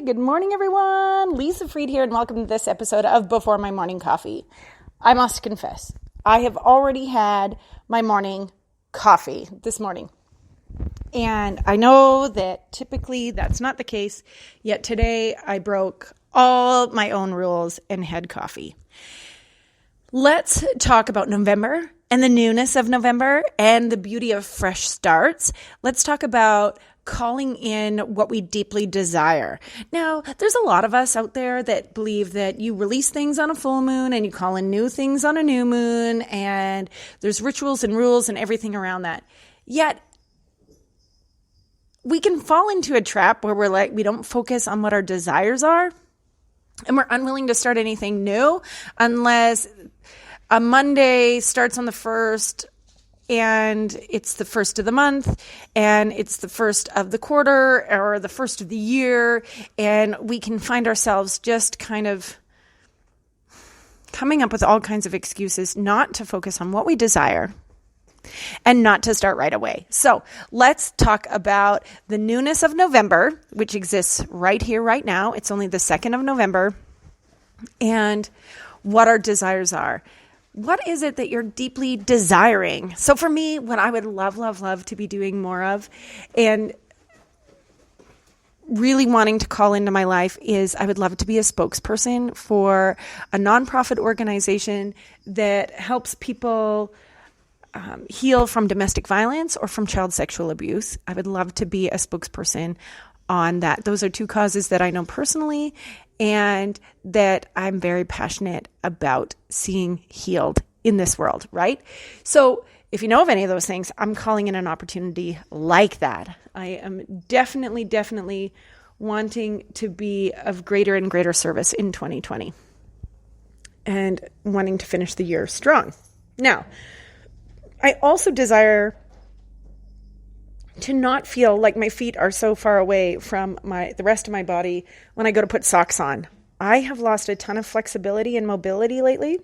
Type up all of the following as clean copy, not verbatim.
Good morning, everyone. Lisa Fried here, and welcome to this episode of Before My Morning Coffee. I must confess, I have already had my morning coffee this morning. And I know that typically that's not the case, yet today I broke all my own rules and had coffee. Let's talk about November and the newness of November and the beauty of fresh starts. Let's talk about calling in what we deeply desire. Now, there's a lot of us out there that believe that you release things on a full moon and you call in new things on a new moon, and there's rituals and rules and everything around that. Yet, we can fall into a trap where we don't focus on what our desires are, and we're unwilling to start anything new unless a Monday starts on the 1st and it's the first of the month and it's the first of the quarter or the first of the year, and we can find ourselves just kind of coming up with all kinds of excuses not to focus on what we desire and not to start right away. So let's talk about the newness of November, which exists right here, right now. It's only the 2nd of November, and what our desires are. What is it that you're deeply desiring? So for me, what I would love to be doing more of and really wanting to call into my life is I would love to be a spokesperson for a nonprofit organization that helps people heal from domestic violence or from child sexual abuse. I would love to be a spokesperson on that. Those are two causes that I know personally and that I'm very passionate about seeing healed in this world, right? So if you know of any of those things, I'm calling in an opportunity like that. I am definitely wanting to be of greater and greater service in 2020 and wanting to finish the year strong. Now, I also desire to not feel like my feet are so far away from the rest of my body when I go to put socks on. I have lost a ton of flexibility and mobility lately.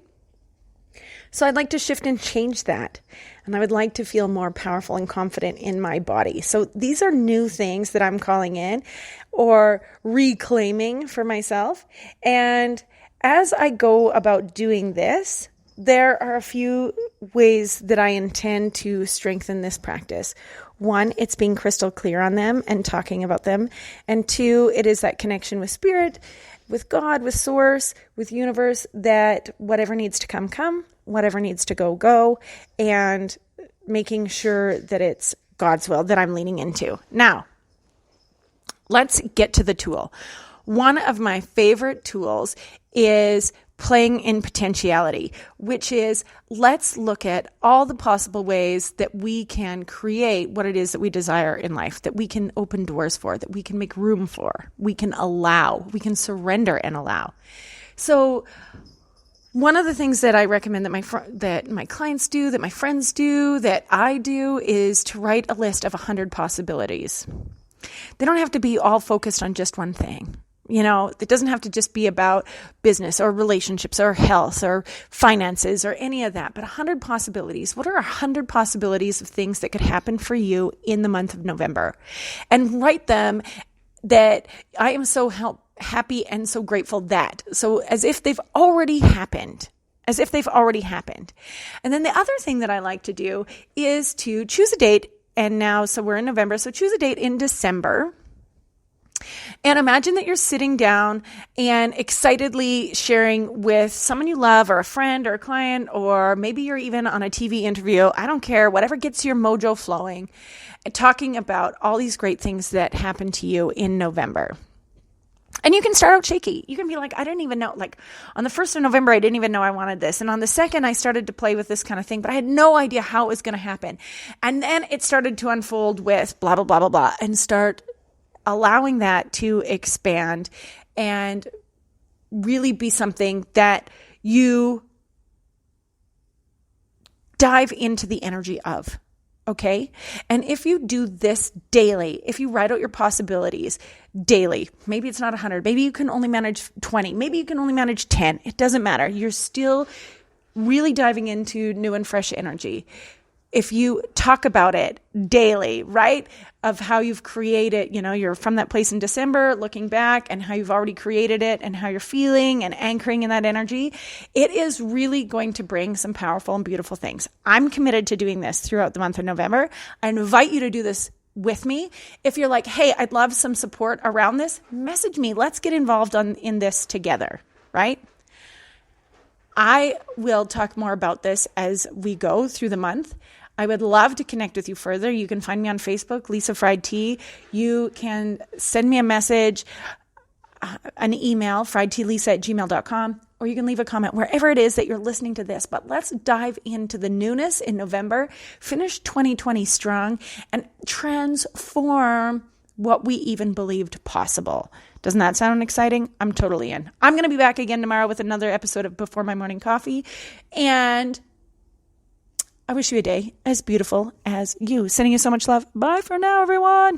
So I'd like to shift and change that. And I would like to feel more powerful and confident in my body. So these are new things that I'm calling in or reclaiming for myself. And as I go about doing this, there are a few ways that I intend to strengthen this practice. One, it's being crystal clear on them and talking about them. And two, it is that connection with spirit, with God, with source, with universe, that whatever needs to come, whatever needs to go, and making sure that it's God's will that I'm leaning into. Now, let's get to the tool. One of my favorite tools is playing in potentiality, which is let's look at all the possible ways that we can create what it is that we desire in life, that we can open doors for, that we can make room for, we can allow, we can surrender and allow. So one of the things that I recommend that my clients do, that my friends do, that I do is to write a list of 100 possibilities. They don't have to be all focused on just one thing. You know, it doesn't have to just be about business or relationships or health or finances or any of that, but 100 possibilities. What are 100 possibilities of things that could happen for you in the month of November? And write them that I am so happy and so grateful that. So as if they've already happened. As if they've already happened. And then the other thing that I like to do is to choose a date. And now, so we're in November, so choose a date in December. And imagine that you're sitting down and excitedly sharing with someone you love or a friend or a client, or maybe you're even on a TV interview. I don't care, whatever gets your mojo flowing, and talking about all these great things that happened to you in November. And you can start out shaky. You can be like, I didn't even know, like on the 1st of November, I didn't even know I wanted this. And on the 2nd, I started to play with this kind of thing, but I had no idea how it was going to happen. And then it started to unfold with blah, blah, blah, blah, blah, and start allowing that to expand and really be something that you dive into the energy of. Okay? And if you do this daily, if you write out your possibilities daily, maybe it's not 100, maybe you can only manage 20, maybe you can only manage 10. It doesn't matter. You're still really diving into new and fresh energy. if you talk about it daily, right? Of how you've created, you're from that place in December, looking back and how you've already created it and how you're feeling and anchoring in that energy, it is really going to bring some powerful and beautiful things. I'm committed to doing this throughout the month of November. I invite you to do this with me. If you're like, hey, I'd love some support around this, message me. Let's get involved in this together, right? I will talk more about this as we go through the month. I would love to connect with you further. You can find me on Facebook, Lisa Fried Tea. You can send me a message, an email, friedtealisa@gmail.com, or you can leave a comment wherever it is that you're listening to this. But let's dive into the newness in November, finish 2020 strong, and transform what we even believed possible. Doesn't that sound exciting? I'm totally in. I'm going to be back again tomorrow with another episode of Before My Morning Coffee. And I wish you a day as beautiful as you. Sending you so much love. Bye for now, everyone.